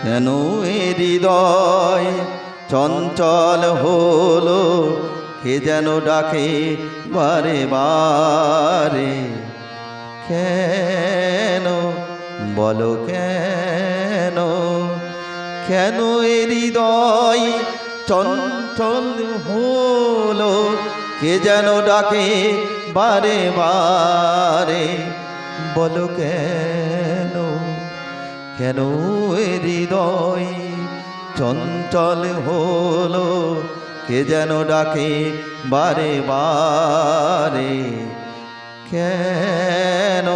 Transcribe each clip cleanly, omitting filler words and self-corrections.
কেন এ হৃদয় চঞ্চল হলো, কে যেন ডাকে বারে বারে। কেন বলো কেন, কেন এ হৃদয় চঞ্চল হলো, কে যেন ডাকে বারে বারে। বলো কেন, কেন এ হৃদয় চঞ্চল হলো, কে যেন ডাকে বারে বারে। কেন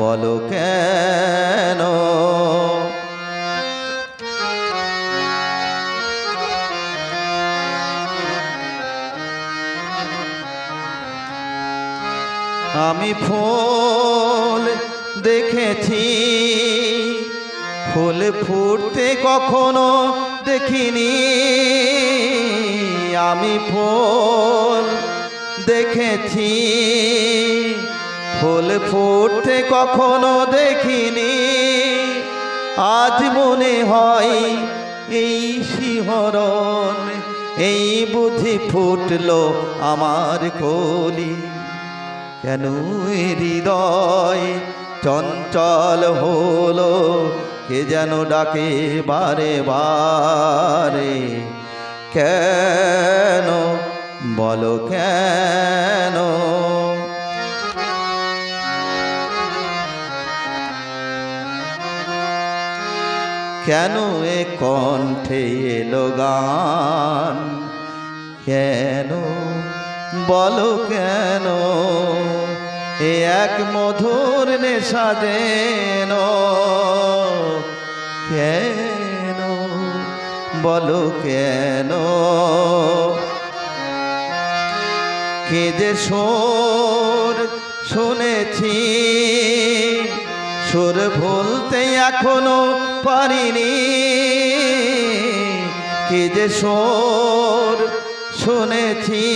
বলো কেন। আমি ফুল দেখেছি, ফুল ফুটতে কখনো দেখিনি। আমি ফুল দেখেছি, ফুল ফুটতে কখনো দেখিনি। আজ মনে হয় এই শিহরণ, এই বুঝি ফুটলো আমার কলি। কেন এ হৃদয় চঞ্চল হলো, কে যেন ডাকে বারে বারে। কেন বলো কেন। কেন এ কণ্ঠে এলো গান, কেন বলো কেন। এ এক মধুর নেশা যেন, কেন বলো কেন। কে যে সুর শুনেছি, সুর ভুলতে এখনো পারিনি। কে যে সুর শুনেছি,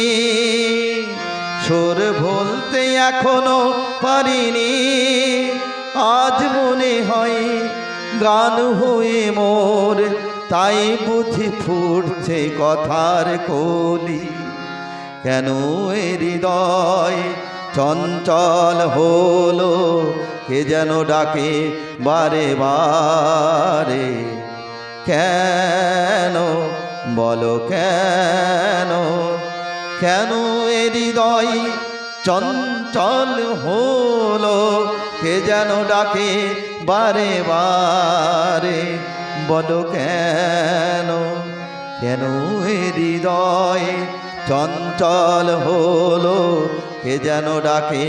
সুর ভুলতে এখনো পারিনি। আজ মনে হয় গান হয়ে মোর, তাই বুঝি ফুটছে কথার কলি। কেন এ হৃদয় চঞ্চল হলো, কে যেন ডাকে বারে বারে। কেন বলো কেন, কেন এ হৃদয় চঞ্চল হলো, কে যেন ডাকে বারে বারে। বলো কেন, কেন এ হৃদয় চঞ্চল হলো, কে যেন ডাকে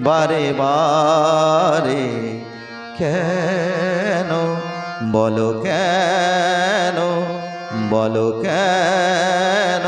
বারে বারে। কেন বলো কেন, বলো কেন।